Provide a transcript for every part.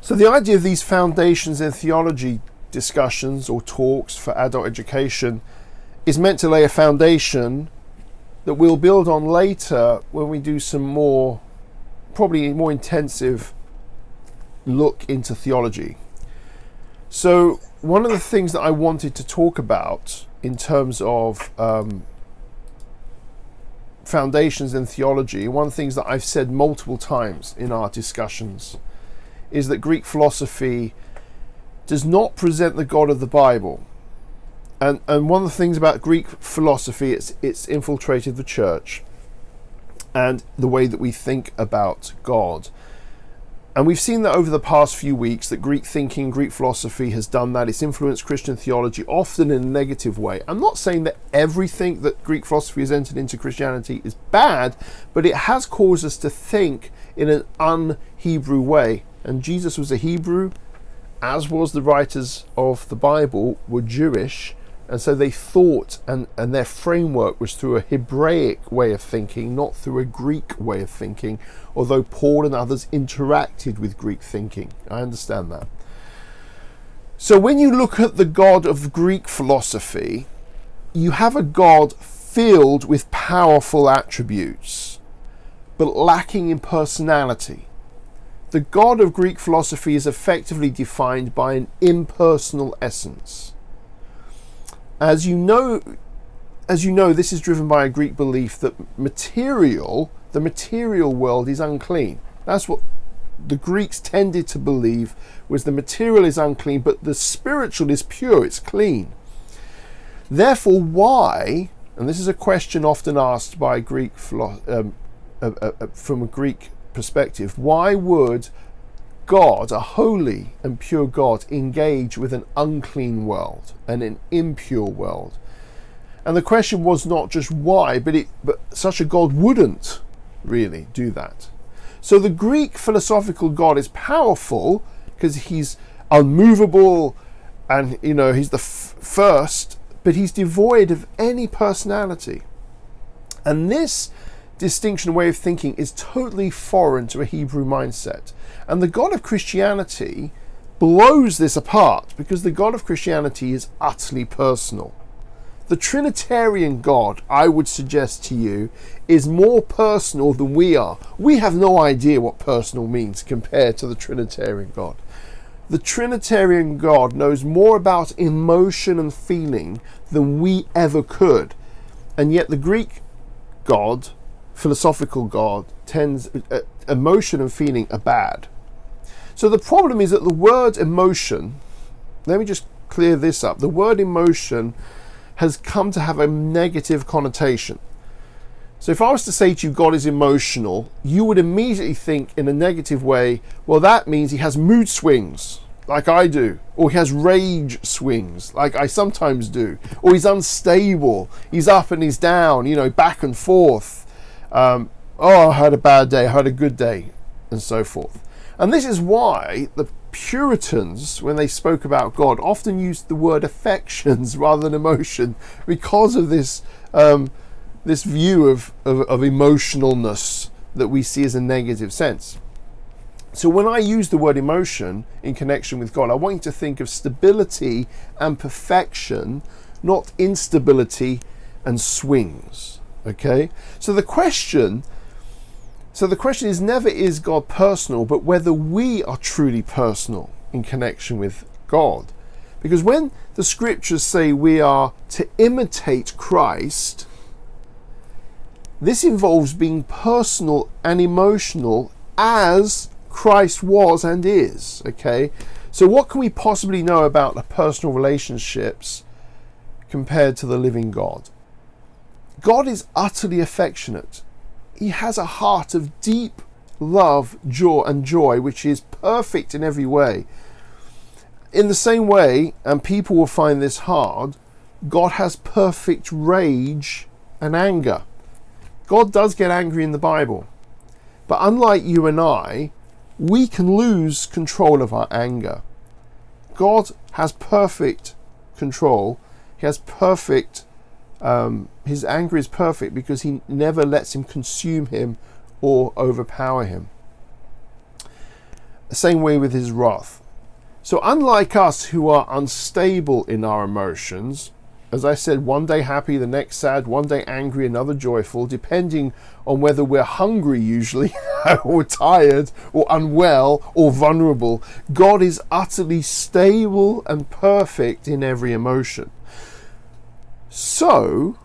So the idea of these foundations in theology discussions or talks for adult education is meant to lay a foundation that we'll build on later when we do some more, probably more intensive look into theology. So one of the things that I wanted to talk about in terms of foundations in theology, one of the things that I've said multiple times in our discussions is that Greek philosophy does not present the God of the Bible. And one of the things about Greek philosophy, it's infiltrated the church and the way that we think about God. And we've seen that over the past few weeks that Greek thinking, Greek philosophy has done that. It's influenced Christian theology, often in a negative way. I'm not saying that everything that Greek philosophy has entered into Christianity is bad, but it has caused us to think in an un-Hebrew way. And Jesus was a Hebrew, as was the writers of the Bible were Jewish, and so they thought, and their framework was through a Hebraic way of thinking, not through a Greek way of thinking, although Paul and others interacted with Greek thinking. I understand that. So when you look at the God of Greek philosophy, you have a God filled with powerful attributes, but lacking in personality. The God of Greek philosophy is effectively defined by an impersonal essence. As you know, this is driven by a Greek belief that the material world is unclean. That's what the Greeks tended to believe, was the material is unclean, but the spiritual is pure, it's clean. Therefore, why, and this is a question often asked by Greek from a Greek perspective, why would God, a holy and pure God, engage with an unclean world and an impure world? And the question was not just why, but such a God wouldn't really do that. So the Greek philosophical God is powerful because he's unmovable and he's the first, but he's devoid of any personality. And this distinction way of thinking is totally foreign to a Hebrew mindset. And the God of Christianity blows this apart because the God of Christianity is utterly personal. The Trinitarian God, I would suggest to you, is more personal than we are. We have no idea what personal means compared to the Trinitarian God. The Trinitarian God knows more about emotion and feeling than we ever could. And yet the Greek God, philosophical God, tends emotion and feeling are bad. So the problem is that the word emotion, let me just clear this up, the word emotion has come to have a negative connotation. So if I was to say to you God is emotional, you would immediately think in a negative way, well, that means he has mood swings like I do, or he has rage swings like I sometimes do, or he's unstable, he's up and he's down, back and forth. I had a bad day, I had a good day, and so forth. And this is why the Puritans, when they spoke about God, often used the word affections rather than emotion, because of this this view of emotionalness that we see as a negative sense. So when I use the word emotion in connection with God, I want you to think of stability and perfection, not instability and swings. Okay? So the question is never is God personal, but whether we are truly personal in connection with God. Because when the scriptures say we are to imitate Christ, this involves being personal and emotional as Christ was and is. Okay? So what can we possibly know about the personal relationships compared to the living God? God is utterly affectionate. He has a heart of deep love, joy, which is perfect in every way. In the same way, and people will find this hard, God has perfect rage and anger. God does get angry in the Bible. But unlike you and I, we can lose control of our anger. God has perfect control. He has perfect his anger is perfect because he never lets him consume him or overpower him. The same way with his wrath. So unlike us who are unstable in our emotions, as I said, one day happy, the next sad, one day angry, another joyful, depending on whether we're hungry usually, or tired, or unwell, or vulnerable, God is utterly stable and perfect in every emotion. So,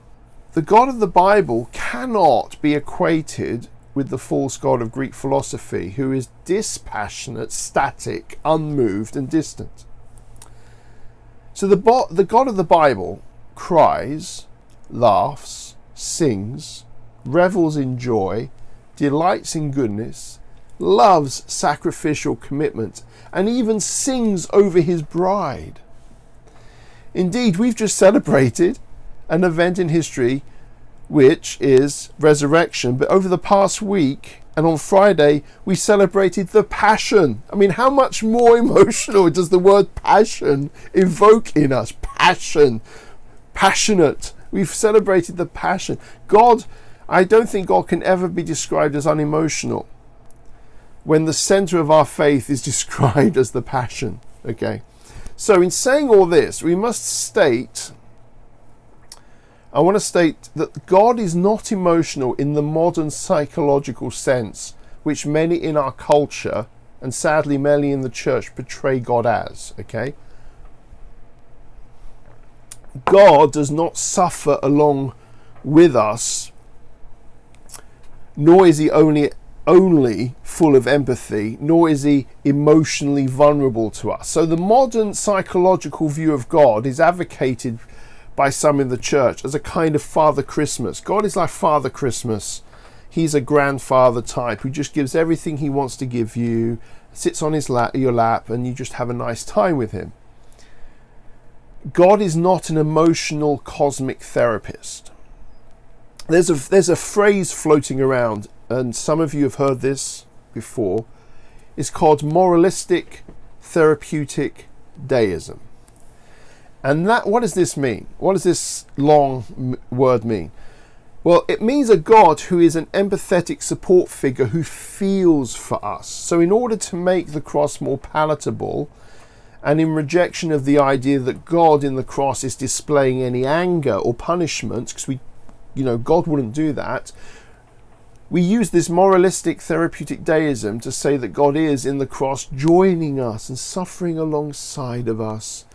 the God of the Bible cannot be equated with the false god of Greek philosophy, who is dispassionate, static, unmoved, and distant. So the God of the Bible cries, laughs, sings, revels in joy, delights in goodness, loves sacrificial commitment, and even sings over his bride. Indeed, we've just celebrated an event in history which is resurrection, but over the past week and on Friday we celebrated the Passion. I mean, how much more emotional does the word passion evoke in us? Passion, passionate. We've celebrated the Passion. God, I don't think God can ever be described as unemotional when the center of our faith is described as the Passion. Okay, so in saying all this, we must state, I want to state that God is not emotional in the modern psychological sense, which many in our culture, and sadly many in the church, portray God as. Okay, God does not suffer along with us, nor is he only full of empathy, nor is he emotionally vulnerable to us. So the modern psychological view of God is advocated by some in the church as a kind of Father Christmas. God is like Father Christmas. He's a grandfather type who just gives everything he wants to give you, sits on your lap, and you just have a nice time with him. God is not an emotional cosmic therapist. There's a phrase floating around, and some of you have heard this before. It's called moralistic therapeutic deism. And what does this mean? What does this long word mean? Well, it means a God who is an empathetic support figure who feels for us. So in order to make the cross more palatable, and in rejection of the idea that God in the cross is displaying any anger or punishment, because God wouldn't do that, we use this moralistic therapeutic deism to say that God is in the cross joining us and suffering alongside of us,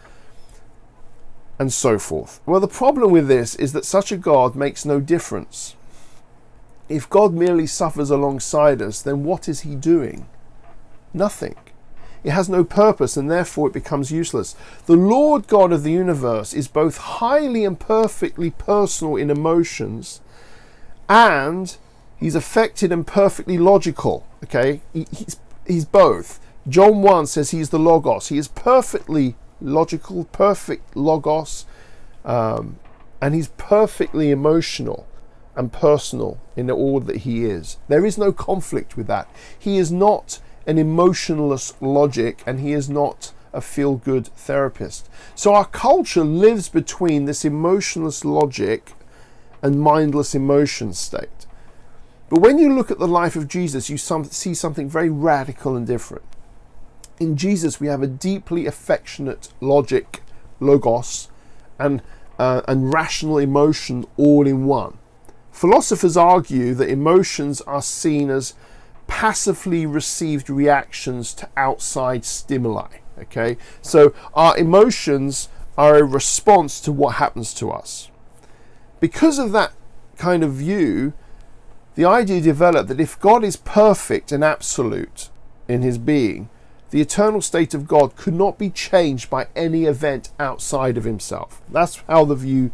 and so forth. Well, the problem with this is that such a God makes no difference. If God merely suffers alongside us, then what is he doing? Nothing. It has no purpose, and therefore it becomes useless. The Lord God of the universe is both highly and perfectly personal in emotions, and he's affected and perfectly logical. Okay, he's both. John 1 says he's the Logos. He is perfectly logical, perfect Logos, and he's perfectly emotional and personal in all that he is. There is no conflict with that. He is not an emotionless logic, and he is not a feel-good therapist. So our culture lives between this emotionless logic and mindless emotion state. But when you look at the life of Jesus, you see something very radical and different. In Jesus, we have a deeply affectionate logic, logos, and rational emotion all in one. Philosophers argue that emotions are seen as passively received reactions to outside stimuli. Okay, so our emotions are a response to what happens to us. Because of that kind of view, the idea developed that if God is perfect and absolute in his being, the eternal state of God could not be changed by any event outside of himself. That's how the view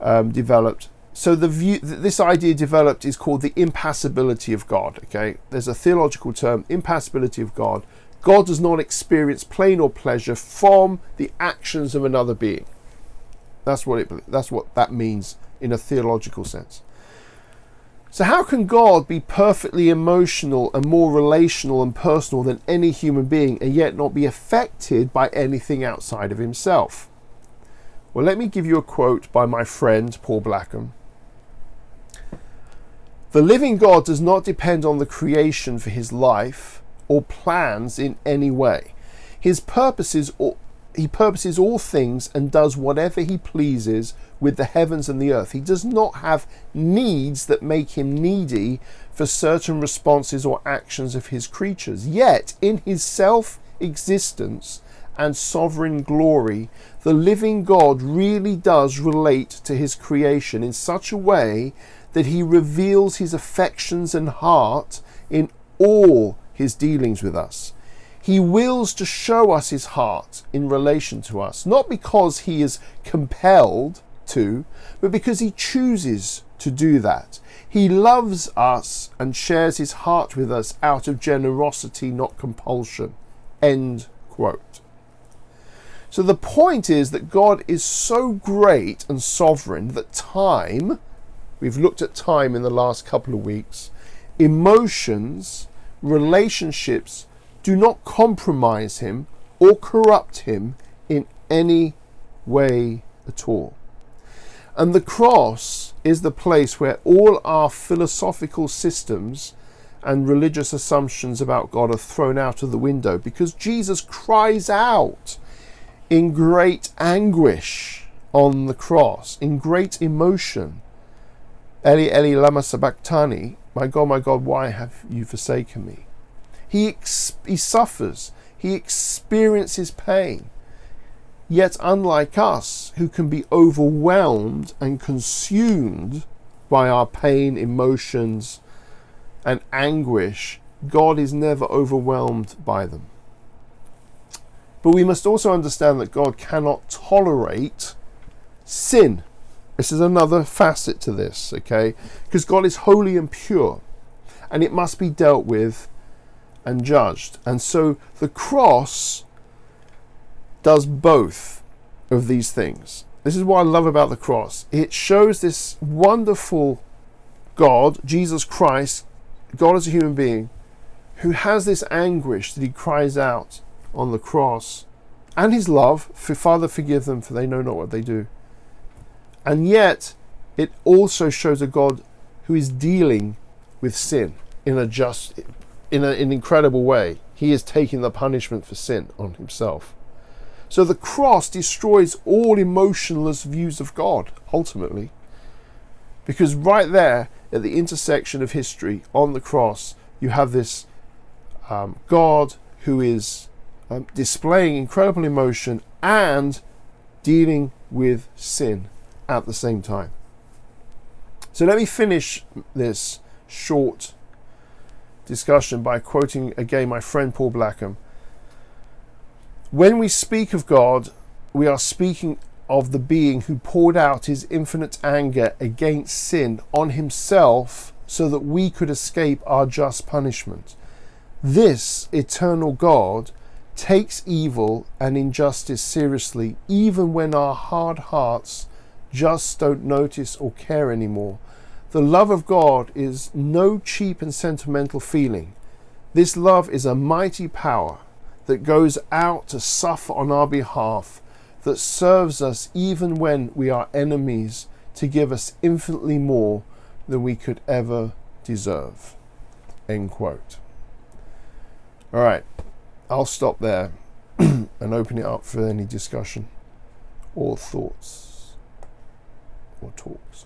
developed. So this idea developed is called the impassibility of God. Okay, there's a theological term, impassibility of God. God does not experience pain or pleasure from the actions of another being. That's what that means in a theological sense. So how can God be perfectly emotional and more relational and personal than any human being, and yet not be affected by anything outside of himself? Well, let me give you a quote by my friend Paul Blackham. The living God does not depend on the creation for his life, or plans in any way. He purposes all things and does whatever he pleases with the heavens and the earth. He does not have needs that make him needy for certain responses or actions of his creatures. Yet, in his self-existence and sovereign glory, the living God really does relate to his creation in such a way that he reveals his affections and heart in all his dealings with us. He wills to show us his heart in relation to us, not because he is compelled to, but because he chooses to do that. He loves us and shares his heart with us out of generosity, not compulsion. End quote. So the point is that God is so great and sovereign that time, we've looked at time in the last couple of weeks, emotions, relationships do not compromise him or corrupt him in any way at all. And the cross is the place where all our philosophical systems and religious assumptions about God are thrown out of the window, because Jesus cries out in great anguish on the cross, in great emotion, Eli, Eli, lama sabachthani, my God, why have you forsaken me? He suffers, he experiences pain. Yet unlike us, who can be overwhelmed and consumed by our pain, emotions, and anguish, God is never overwhelmed by them. But we must also understand that God cannot tolerate sin. This is another facet to this, okay? Because God is holy and pure, and it must be dealt with and judged. And so the cross does both of these things. This is what I love about the cross. It shows this wonderful God, Jesus Christ, God as a human being, who has this anguish that he cries out on the cross, and his love, for Father, forgive them, for they know not what they do. And yet, it also shows a God who is dealing with sin in an incredible way. He is taking the punishment for sin on himself. So the cross destroys all emotionless views of God, ultimately. Because right there, at the intersection of history, on the cross, you have this God who is displaying incredible emotion and dealing with sin at the same time. So let me finish this short discussion by quoting again my friend Paul Blackham. When we speak of God, we are speaking of the being who poured out his infinite anger against sin on himself so that we could escape our just punishment. This eternal God takes evil and injustice seriously, even when our hard hearts just don't notice or care anymore. The love of God is no cheap and sentimental feeling. This love is a mighty power that goes out to suffer on our behalf, that serves us even when we are enemies, to give us infinitely more than we could ever deserve. End quote. All right, I'll stop there and open it up for any discussion or thoughts or talks.